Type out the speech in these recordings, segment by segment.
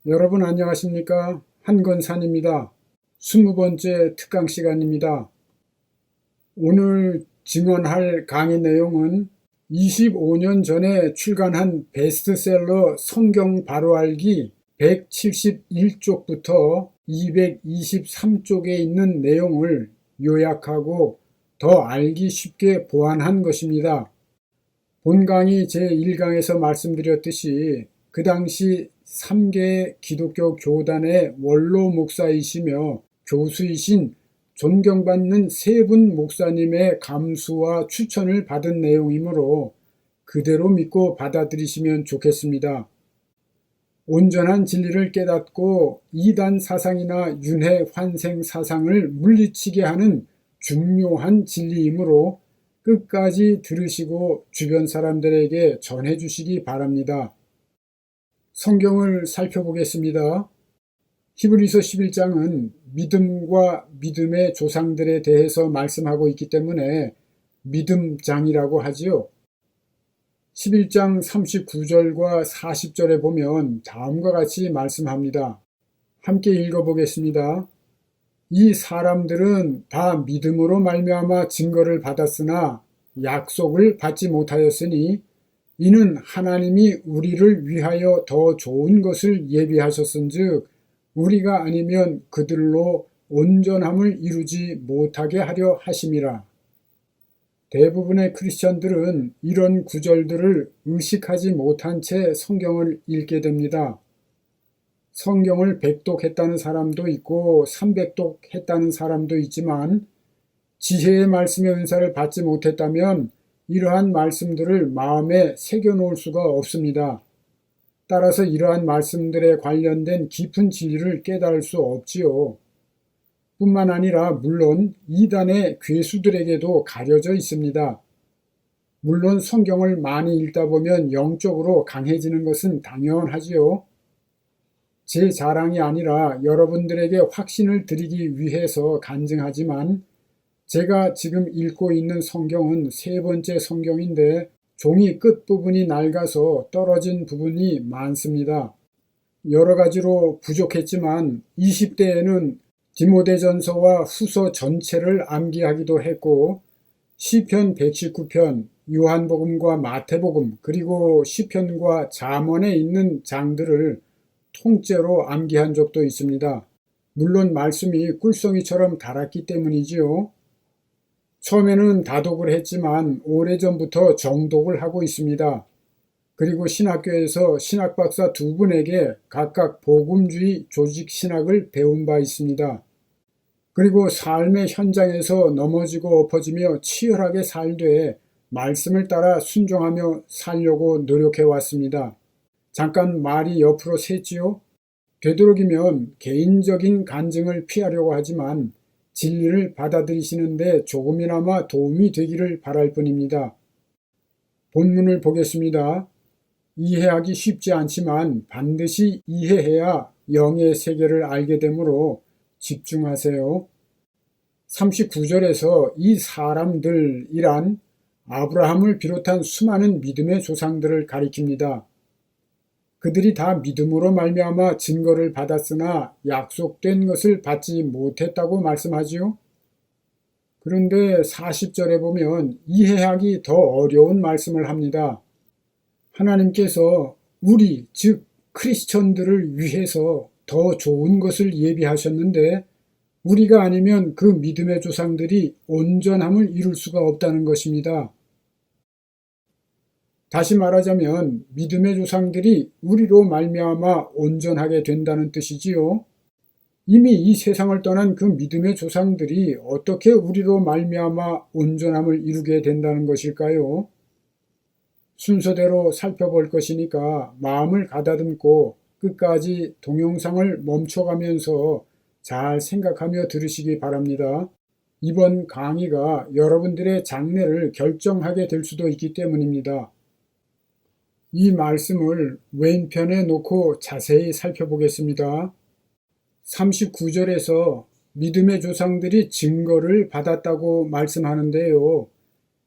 여러분 안녕하십니까? 한건산입니다. 20번째 특강 시간입니다. 오늘 증언할 강의 내용은 25년 전에 출간한 베스트셀러 성경 바로 알기 171쪽부터 223쪽에 있는 내용을 요약하고 더 알기 쉽게 보완한 것입니다. 본 강의 제1강에서 말씀드렸듯이 그 당시 3개 기독교 교단의 원로 목사이시며 교수이신 존경받는 세 분 목사님의 감수와 추천을 받은 내용이므로 그대로 믿고 받아들이시면 좋겠습니다. 온전한 진리를 깨닫고 이단 사상이나 윤회 환생 사상을 물리치게 하는 중요한 진리이므로 끝까지 들으시고 주변 사람들에게 전해주시기 바랍니다. 성경을 살펴보겠습니다. 히브리서 11장은 믿음과 믿음의 조상들에 대해서 말씀하고 있기 때문에 믿음장이라고 하지요. 11장 39절과 40절에 보면 다음과 같이 말씀합니다. 함께 읽어보겠습니다. 이 사람들은 다 믿음으로 말미암아 증거를 받았으나 약속을 받지 못하였으니 이는 하나님이 우리를 위하여 더 좋은 것을 예비하셨은즉 우리가 아니면 그들로 온전함을 이루지 못하게 하려 하심이라. 대부분의 크리스천들은 이런 구절들을 의식하지 못한 채 성경을 읽게 됩니다. 성경을 100독했다는 사람도 있고 300독했다는 사람도 있지만 지혜의 말씀의 은사를 받지 못했다면 이러한 말씀들을 마음에 새겨놓을 수가 없습니다. 따라서 이러한 말씀들에 관련된 깊은 진리를 깨달을 수 없지요. 뿐만 아니라 물론 이단의 괴수들에게도 가려져 있습니다. 물론 성경을 많이 읽다 보면 영적으로 강해지는 것은 당연하지요. 제 자랑이 아니라 여러분들에게 확신을 드리기 위해서 간증하지만 제가 지금 읽고 있는 성경은 세 번째 성경인데 종이 끝부분이 낡아서 떨어진 부분이 많습니다. 여러 가지로 부족했지만 20대에는 디모데전서와 후서 전체를 암기하기도 했고 시편 119편, 요한복음과 마태복음 그리고 시편과 잠언에 있는 장들을 통째로 암기한 적도 있습니다. 물론 말씀이 꿀송이처럼 달았기 때문이지요. 처음에는 다독을 했지만 오래전부터 정독을 하고 있습니다. 그리고 신학교에서 신학박사 두 분에게 각각 복음주의 조직신학을 배운 바 있습니다. 그리고 삶의 현장에서 넘어지고 엎어지며 치열하게 살되 말씀을 따라 순종하며 살려고 노력해 왔습니다. 잠깐 말이 옆으로 샜지요. 되도록이면 개인적인 간증을 피하려고 하지만 진리를 받아들이시는데 조금이나마 도움이 되기를 바랄 뿐입니다. 본문을 보겠습니다. 이해하기 쉽지 않지만 반드시 이해해야 영의 세계를 알게 되므로 집중하세요. 39절에서 이 사람들이란 아브라함을 비롯한 수많은 믿음의 조상들을 가리킵니다. 그들이 다 믿음으로 말미암아 증거를 받았으나 약속된 것을 받지 못했다고 말씀하지요. 그런데 40절에 보면 이해하기 더 어려운 말씀을 합니다. 하나님께서 우리 즉 크리스천들을 위해서 더 좋은 것을 예비하셨는데 우리가 아니면 그 믿음의 조상들이 온전함을 이룰 수가 없다는 것입니다. 다시 말하자면 믿음의 조상들이 우리로 말미암아 온전하게 된다는 뜻이지요. 이미 이 세상을 떠난 그 믿음의 조상들이 어떻게 우리로 말미암아 온전함을 이루게 된다는 것일까요? 순서대로 살펴볼 것이니까 마음을 가다듬고 끝까지 동영상을 멈춰가면서 잘 생각하며 들으시기 바랍니다. 이번 강의가 여러분들의 장래를 결정하게 될 수도 있기 때문입니다. 이 말씀을 왼편에 놓고 자세히 살펴보겠습니다. 39절에서 믿음의 조상들이 증거를 받았다고 말씀하는데요.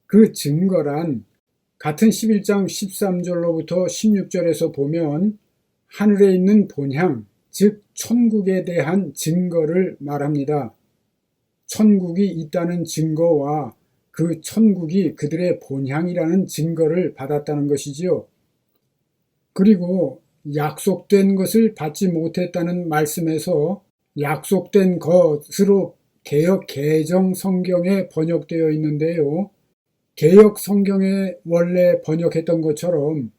그 증거란 같은 11장 13절로부터 16절에서 보면 하늘에 있는 본향, 즉 천국에 대한 증거를 말합니다. 천국이 있다는 증거와 그 천국이 그들의 본향이라는 증거를 받았다는 것이지요. 그리고 약속된 것을 받지 못했다는 말씀에서 약속된 것으로 개역 개정 성경에 번역되어 있는데요. 개역 성경에 원래 번역했던 것처럼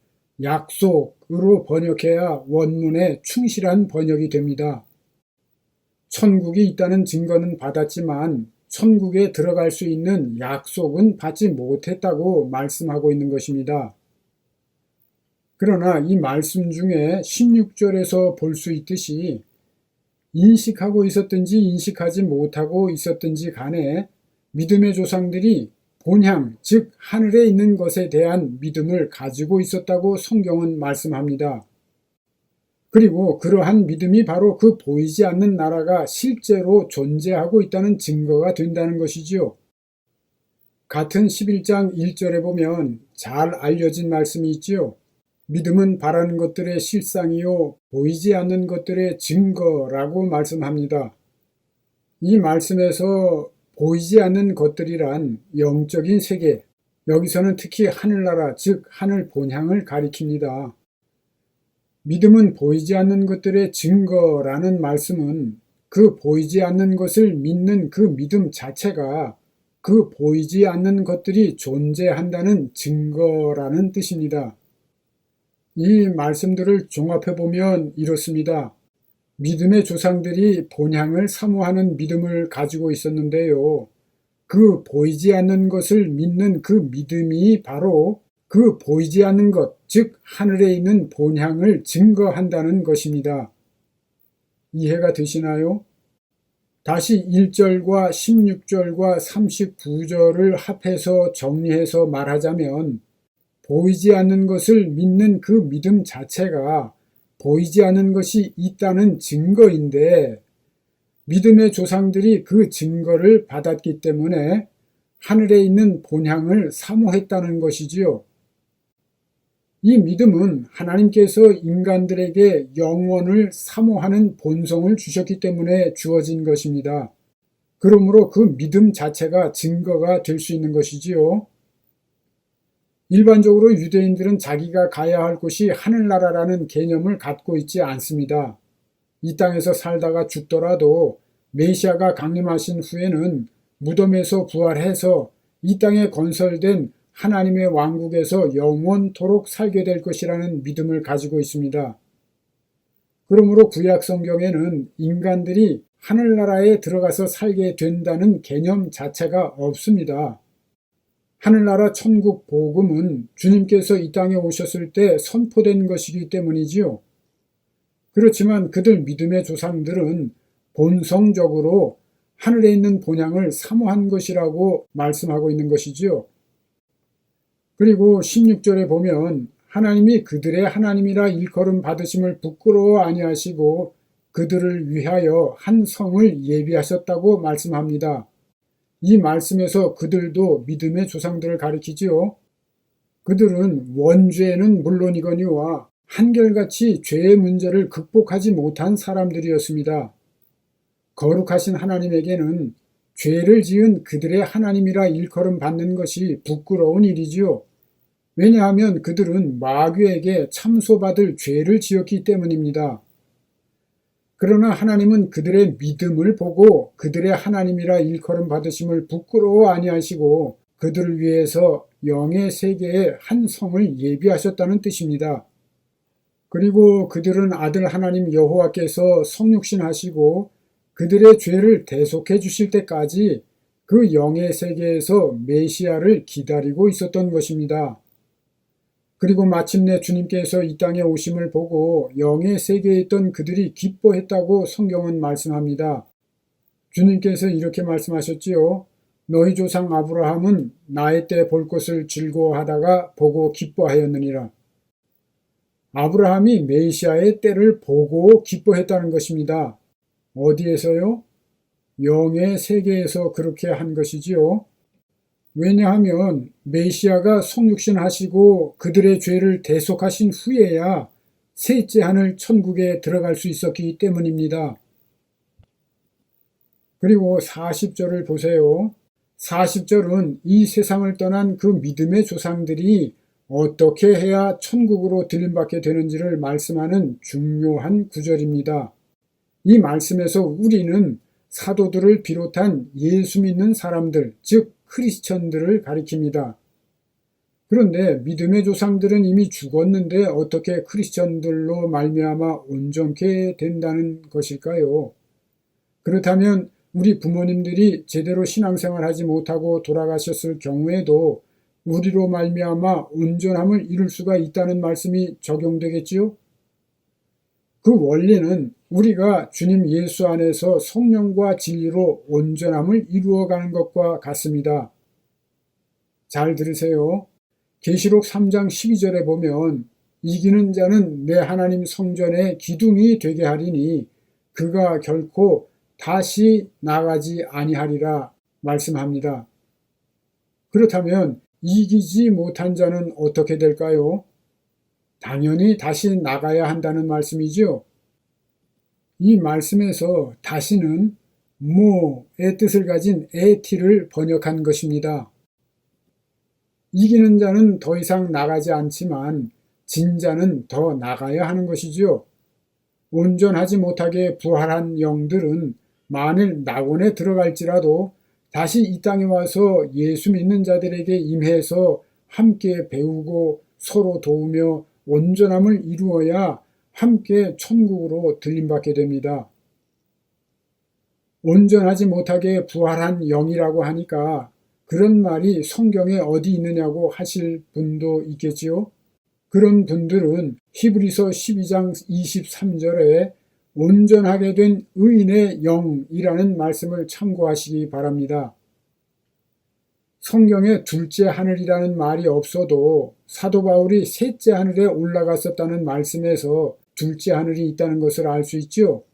약속으로 번역해야 원문에 충실한 번역이 됩니다. 천국이 있다는 증거는 받았지만 천국에 들어갈 수 있는 약속은 받지 못했다고 말씀하고 있는 것입니다. 그러나 이 말씀 중에 16절에서 볼 수 있듯이 인식하고 있었든지 인식하지 못하고 있었든지 간에 믿음의 조상들이 본향, 즉 하늘에 있는 것에 대한 믿음을 가지고 있었다고 성경은 말씀합니다. 그리고 그러한 믿음이 바로 그 보이지 않는 나라가 실제로 존재하고 있다는 증거가 된다는 것이지요. 같은 11장 1절에 보면 잘 알려진 말씀이 있지요. 믿음은 바라는 것들의 실상이요 보이지 않는 것들의 증거라고 말씀합니다. 이 말씀에서 보이지 않는 것들이란 영적인 세계, 여기서는 특히 하늘나라, 즉 하늘 본향을 가리킵니다. 믿음은 보이지 않는 것들의 증거라는 말씀은 그 보이지 않는 것을 믿는 그 믿음 자체가 그 보이지 않는 것들이 존재한다는 증거라는 뜻입니다. 이 말씀들을 종합해보면 이렇습니다. 믿음의 조상들이 본향을 사모하는 믿음을 가지고 있었는데요. 그 보이지 않는 것을 믿는 그 믿음이 바로 그 보이지 않는 것, 즉 하늘에 있는 본향을 증거한다는 것입니다. 이해가 되시나요? 다시 1절과 16절과 39절을 합해서 정리해서 말하자면 보이지 않는 것을 믿는 그 믿음 자체가 보이지 않는 것이 있다는 증거인데 믿음의 조상들이 그 증거를 받았기 때문에 하늘에 있는 본향을 사모했다는 것이지요. 이 믿음은 하나님께서 인간들에게 영원을 사모하는 본성을 주셨기 때문에 주어진 것입니다. 그러므로 그 믿음 자체가 증거가 될 수 있는 것이지요. 일반적으로 유대인들은 자기가 가야 할 곳이 하늘나라라는 개념을 갖고 있지 않습니다. 이 땅에서 살다가 죽더라도 메시아가 강림하신 후에는 무덤에서 부활해서 이 땅에 건설된 하나님의 왕국에서 영원토록 살게 될 것이라는 믿음을 가지고 있습니다. 그러므로 구약 성경에는 인간들이 하늘나라에 들어가서 살게 된다는 개념 자체가 없습니다. 하늘나라 천국 복음은 주님께서 이 땅에 오셨을 때 선포된 것이기 때문이지요. 그렇지만 그들 믿음의 조상들은 본성적으로 하늘에 있는 본향을 사모한 것이라고 말씀하고 있는 것이지요. 그리고 16절에 보면 하나님이 그들의 하나님이라 일컬음 받으심을 부끄러워 아니하시고 그들을 위하여 한 성을 예비하셨다고 말씀합니다. 이 말씀에서 그들도 믿음의 조상들을 가리키지요. 그들은 원죄는 물론이거니와 한결같이 죄의 문제를 극복하지 못한 사람들이었습니다. 거룩하신 하나님에게는 죄를 지은 그들의 하나님이라 일컬음 받는 것이 부끄러운 일이지요. 왜냐하면 그들은 마귀에게 참소받을 죄를 지었기 때문입니다. 그러나 하나님은 그들의 믿음을 보고 그들의 하나님이라 일컬음 받으심을 부끄러워 아니하시고 그들을 위해서 영의 세계에 한 성을 예비하셨다는 뜻입니다. 그리고 그들은 아들 하나님 여호와께서 성육신하시고 그들의 죄를 대속해 주실 때까지 그 영의 세계에서 메시아를 기다리고 있었던 것입니다. 그리고 마침내 주님께서 이 땅에 오심을 보고 영의 세계에 있던 그들이 기뻐했다고 성경은 말씀합니다. 주님께서 이렇게 말씀하셨지요. 너희 조상 아브라함은 나의 때 볼 것을 즐거워하다가 보고 기뻐하였느니라. 아브라함이 메시아의 때를 보고 기뻐했다는 것입니다. 어디에서요? 영의 세계에서 그렇게 한 것이지요. 왜냐하면 메시아가 성육신하시고 그들의 죄를 대속하신 후에야 셋째 하늘 천국에 들어갈 수 있었기 때문입니다. 그리고 40절을 보세요. 40절은 이 세상을 떠난 그 믿음의 조상들이 어떻게 해야 천국으로 들림받게 되는지를 말씀하는 중요한 구절입니다. 이 말씀에서 우리는 사도들을 비롯한 예수 믿는 사람들, 즉 크리스천들을 가리킵니다. 그런데 믿음의 조상들은 이미 죽었는데 어떻게 크리스천들로 말미암아 온전케 된다는 것일까요? 그렇다면 우리 부모님들이 제대로 신앙생활하지 못하고 돌아가셨을 경우에도 우리로 말미암아 온전함을 이룰 수가 있다는 말씀이 적용되겠지요? 그 원리는 우리가 주님 예수 안에서 성령과 진리로 온전함을 이루어가는 것과 같습니다. 잘 들으세요. 계시록 3장 12절에 보면 이기는 자는 내 하나님 성전의 기둥이 되게 하리니 그가 결코 다시 나가지 아니하리라 말씀합니다. 그렇다면 이기지 못한 자는 어떻게 될까요? 당연히 다시 나가야 한다는 말씀이죠. 이 말씀에서 다시는 모의 뜻을 가진 에티를 번역한 것입니다. 이기는 자는 더 이상 나가지 않지만 진자는 더 나가야 하는 것이죠. 온전하지 못하게 부활한 영들은 만일 낙원에 들어갈지라도 다시 이 땅에 와서 예수 믿는 자들에게 임해서 함께 배우고 서로 도우며 온전함을 이루어야 함께 천국으로 들림받게 됩니다. 온전하지 못하게 부활한 영이라고 하니까 그런 말이 성경에 어디 있느냐고 하실 분도 있겠지요. 그런 분들은 히브리서 12장 23절에 온전하게 된 의인의 영이라는 말씀을 참고하시기 바랍니다. 성경에 둘째 하늘이라는 말이 없어도 사도 바울이 셋째 하늘에 올라갔었다는 말씀에서 둘째 하늘이 있다는 것을 알 수 있죠.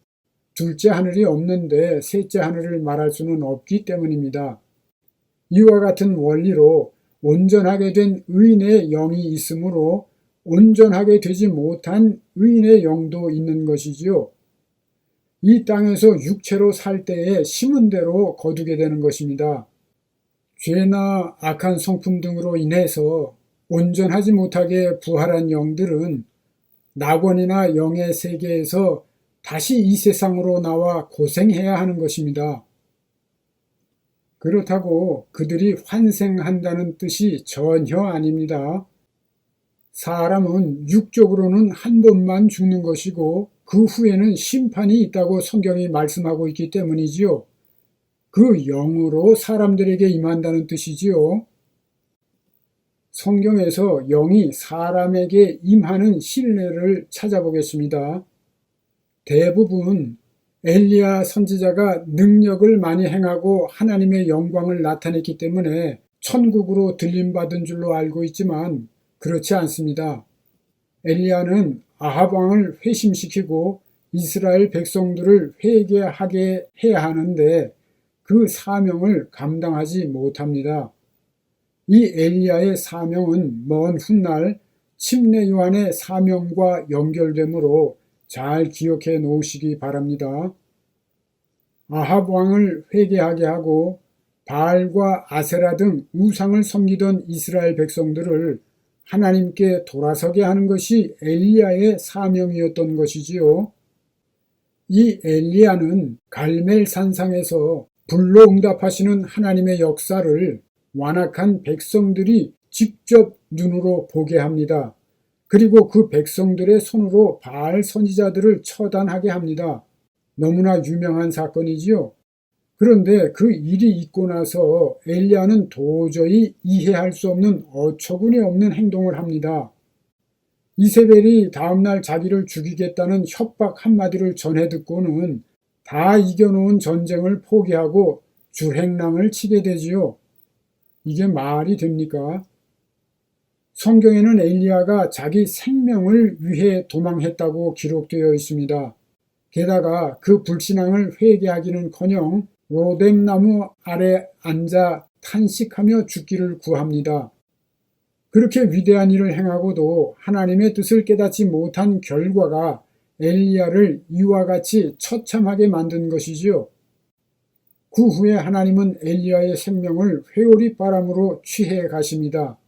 둘째 하늘이 없는데 셋째 하늘을 말할 수는 없기 때문입니다. 이와 같은 원리로 온전하게 된 의인의 영이 있으므로 온전하게 되지 못한 의인의 영도 있는 것이지요. 이 땅에서 육체로 살 때에 심은 대로 거두게 되는 것입니다. 죄나 악한 성품 등으로 인해서 온전하지 못하게 부활한 영들은 낙원이나 영의 세계에서 다시 이 세상으로 나와 고생해야 하는 것입니다. 그렇다고 그들이 환생한다는 뜻이 전혀 아닙니다. 사람은 육적으로는 한 번만 죽는 것이고 그 후에는 심판이 있다고 성경이 말씀하고 있기 때문이지요. 그 영으로 사람들에게 임한다는 뜻이지요. 성경에서 영이 사람에게 임하는 신뢰를 찾아보겠습니다. 대부분 엘리야 선지자가 능력을 많이 행하고 하나님의 영광을 나타냈기 때문에 천국으로 들림받은 줄로 알고 있지만 그렇지 않습니다. 엘리야는 아합 왕을 회심시키고 이스라엘 백성들을 회개하게 해야 하는데 그 사명을 감당하지 못합니다. 이 엘리야의 사명은 먼 훗날 침례 요한의 사명과 연결되므로 잘 기억해 놓으시기 바랍니다. 아합 왕을 회개하게 하고 바알과 아세라 등 우상을 섬기던 이스라엘 백성들을 하나님께 돌아서게 하는 것이 엘리야의 사명이었던 것이지요. 이 엘리야는 갈멜산상에서 불로 응답하시는 하나님의 역사를 완악한 백성들이 직접 눈으로 보게 합니다. 그리고 그 백성들의 손으로 바알 선지자들을 처단하게 합니다. 너무나 유명한 사건이지요. 그런데 그 일이 있고 나서 엘리야는 도저히 이해할 수 없는 어처구니 없는 행동을 합니다. 이세벨이 다음날 자기를 죽이겠다는 협박 한마디를 전해 듣고는 다 이겨놓은 전쟁을 포기하고 주행랑을 치게 되지요. 이게 말이 됩니까? 성경에는 엘리야가 자기 생명을 위해 도망했다고 기록되어 있습니다. 게다가 그 불신앙을 회개하기는커녕 로뎀나무 아래 앉아 탄식하며 죽기를 구합니다. 그렇게 위대한 일을 행하고도 하나님의 뜻을 깨닫지 못한 결과가 엘리야를 이와 같이 처참하게 만든 것이지요. 그 후에 하나님은 엘리야의 생명을 회오리 바람으로 취해 가십니다.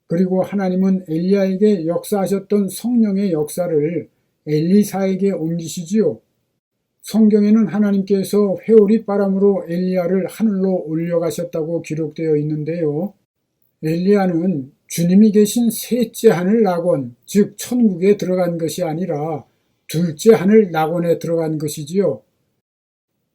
그리고 하나님은 엘리야에게 역사하셨던 성령의 역사를 엘리사에게 옮기시지요. 성경에는 하나님께서 회오리 바람으로 엘리야를 하늘로 올려가셨다고 기록되어 있는데요. 엘리야는 주님이 계신 셋째 하늘 낙원, 즉 천국에 들어간 것이 아니라 둘째 하늘 낙원에 들어간 것이지요.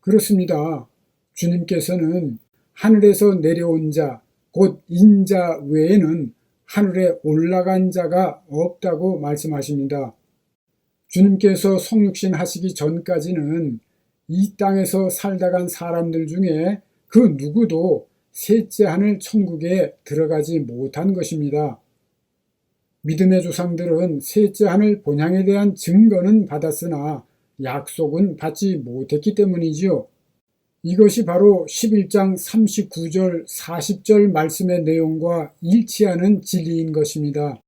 그렇습니다. 주님께서는 하늘에서 내려온 자, 곧 인자 외에는 하늘에 올라간 자가 없다고 말씀하십니다. 주님께서 성육신 하시기 전까지는 이 땅에서 살다 간 사람들 중에 그 누구도 셋째 하늘 천국에 들어가지 못한 것입니다. 믿음의 조상들은 셋째 하늘 본향에 대한 증거는 받았으나 약속은 받지 못했기 때문이지요. 이것이 바로 11장 39절 40절 말씀의 내용과 일치하는 진리인 것입니다.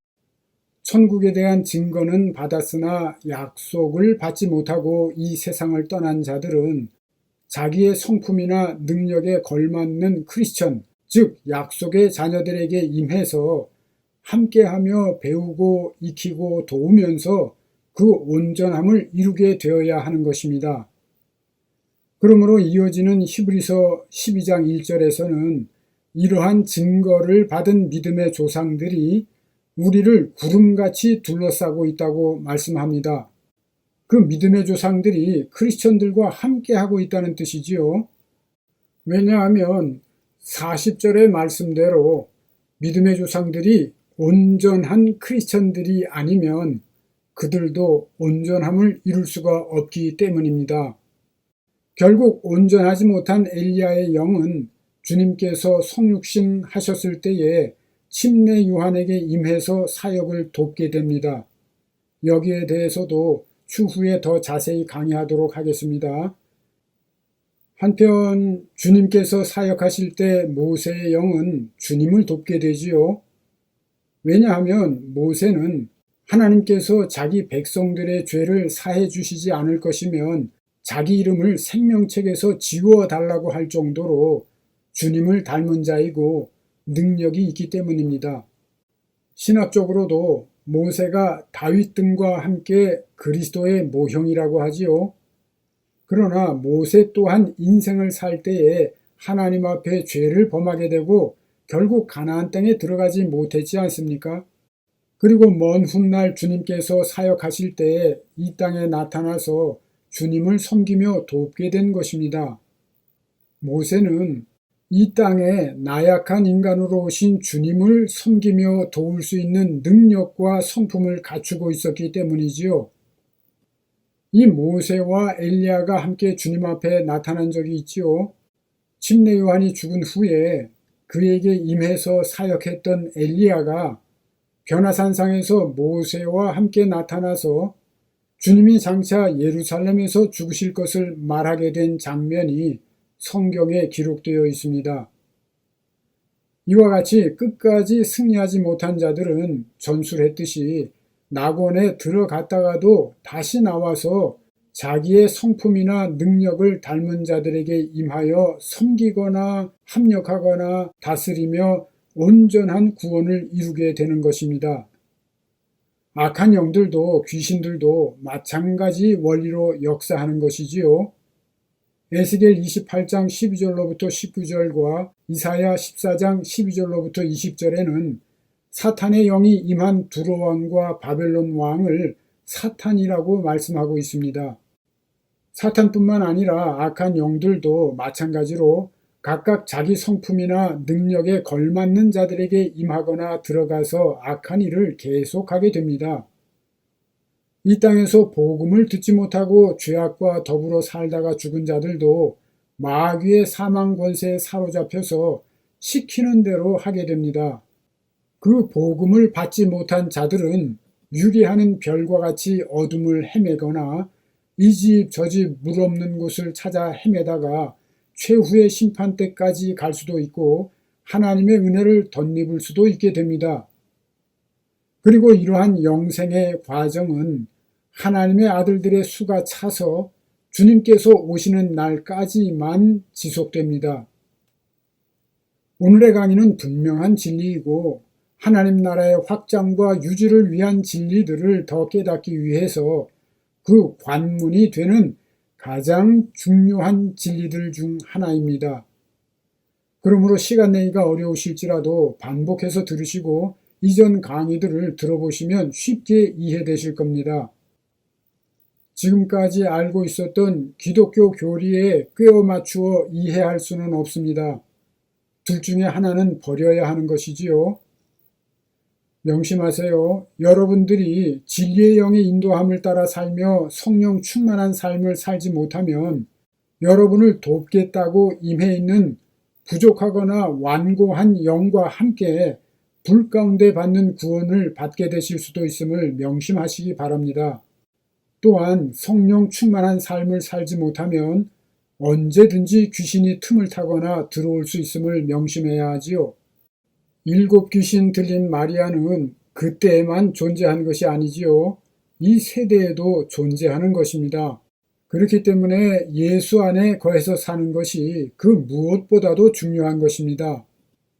천국에 대한 증거는 받았으나 약속을 받지 못하고 이 세상을 떠난 자들은 자기의 성품이나 능력에 걸맞는 크리스천, 즉 약속의 자녀들에게 임해서 함께하며 배우고 익히고 도우면서 그 온전함을 이루게 되어야 하는 것입니다. 그러므로 이어지는 히브리서 12장 1절에서는 이러한 증거를 받은 믿음의 조상들이 우리를 구름같이 둘러싸고 있다고 말씀합니다. 그 믿음의 조상들이 크리스천들과 함께하고 있다는 뜻이지요. 왜냐하면 40절의 말씀대로 믿음의 조상들이 온전한 크리스천들이 아니면 그들도 온전함을 이룰 수가 없기 때문입니다. 결국 온전하지 못한 엘리야의 영은 주님께서 성육신 하셨을 때에 침례 요한에게 임해서 사역을 돕게 됩니다. 여기에 대해서도 추후에 더 자세히 강의하도록 하겠습니다. 한편 주님께서 사역하실 때 모세의 영은 주님을 돕게 되지요. 왜냐하면 모세는 하나님께서 자기 백성들의 죄를 사해 주시지 않을 것이면 자기 이름을 생명책에서 지워달라고 할 정도로 주님을 닮은 자이고 능력이 있기 때문입니다. 신학적으로도 모세가 다윗 등과 함께 그리스도의 모형이라고 하지요. 그러나 모세 또한 인생을 살 때에 하나님 앞에 죄를 범하게 되고 결국 가나안 땅에 들어가지 못했지 않습니까? 그리고 먼 훗날 주님께서 사역하실 때에 이 땅에 나타나서 주님을 섬기며 돕게 된 것입니다. 모세는 이 땅에 나약한 인간으로 오신 주님을 섬기며 도울 수 있는 능력과 성품을 갖추고 있었기 때문이지요. 이 모세와 엘리야가 함께 주님 앞에 나타난 적이 있지요. 침례 요한이 죽은 후에 그에게 임해서 사역했던 엘리야가 변화산상에서 모세와 함께 나타나서 주님이 장차 예루살렘에서 죽으실 것을 말하게 된 장면이 성경에 기록되어 있습니다. 이와 같이 끝까지 승리하지 못한 자들은 전술했듯이 낙원에 들어갔다가도 다시 나와서 자기의 성품이나 능력을 닮은 자들에게 임하여 섬기거나 합력하거나 다스리며 온전한 구원을 이루게 되는 것입니다. 악한 영들도 귀신들도 마찬가지 원리로 역사하는 것이지요. 에스겔 28장 12절로부터 19절과 이사야 14장 12절로부터 20절에는 사탄의 영이 임한 두로 왕과 바벨론 왕을 사탄이라고 말씀하고 있습니다. 사탄뿐만 아니라 악한 영들도 마찬가지로 각각 자기 성품이나 능력에 걸맞는 자들에게 임하거나 들어가서 악한 일을 계속하게 됩니다. 이 땅에서 복음을 듣지 못하고 죄악과 더불어 살다가 죽은 자들도 마귀의 사망 권세에 사로잡혀서 시키는 대로 하게 됩니다. 그 복음을 받지 못한 자들은 유리하는 별과 같이 어둠을 헤매거나 이 집 저 집 물 없는 곳을 찾아 헤매다가 최후의 심판 때까지 갈 수도 있고 하나님의 은혜를 덧입을 수도 있게 됩니다. 그리고 이러한 영생의 과정은 하나님의 아들들의 수가 차서 주님께서 오시는 날까지만 지속됩니다. 오늘의 강의는 분명한 진리이고 하나님 나라의 확장과 유지를 위한 진리들을 더 깨닫기 위해서 그 관문이 되는 가장 중요한 진리들 중 하나입니다. 그러므로 시간 내기가 어려우실지라도 반복해서 들으시고 이전 강의들을 들어보시면 쉽게 이해되실 겁니다. 지금까지 알고 있었던 기독교 교리에 꿰어 맞추어 이해할 수는 없습니다. 둘 중에 하나는 버려야 하는 것이지요. 명심하세요. 여러분들이 진리의 영의 인도함을 따라 살며 성령 충만한 삶을 살지 못하면 여러분을 돕겠다고 임해 있는 부족하거나 완고한 영과 함께 불 가운데 받는 구원을 받게 되실 수도 있음을 명심하시기 바랍니다. 또한 성령 충만한 삶을 살지 못하면 언제든지 귀신이 틈을 타거나 들어올 수 있음을 명심해야 하지요. 7 귀신 들린 마리아는 그때에만 존재한 것이 아니지요. 이 세대에도 존재하는 것입니다. 그렇기 때문에 예수 안에 거해서 사는 것이 그 무엇보다도 중요한 것입니다.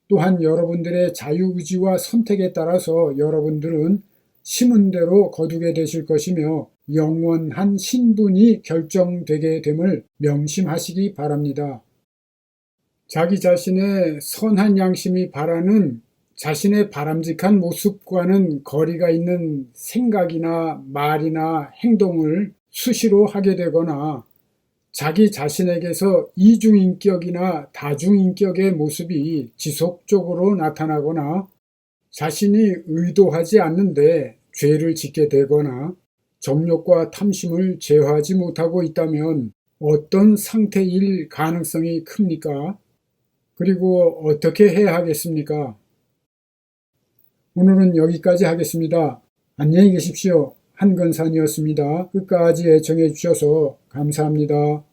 또한 여러분들의 자유의지와 선택에 따라서 여러분들은 심은 대로 거두게 되실 것이며 영원한 신분이 결정되게 됨을 명심하시기 바랍니다. 자기 자신의 선한 양심이 바라는 자신의 바람직한 모습과는 거리가 있는 생각이나 말이나 행동을 수시로 하게 되거나 자기 자신에게서 이중인격이나 다중인격의 모습이 지속적으로 나타나거나 자신이 의도하지 않는데 죄를 짓게 되거나 정욕과 탐심을 제어하지 못하고 있다면 어떤 상태일 가능성이 큽니까? 그리고 어떻게 해야 하겠습니까? 오늘은 여기까지 하겠습니다. 안녕히 계십시오. 한건산이었습니다. 끝까지 애청해 주셔서 감사합니다.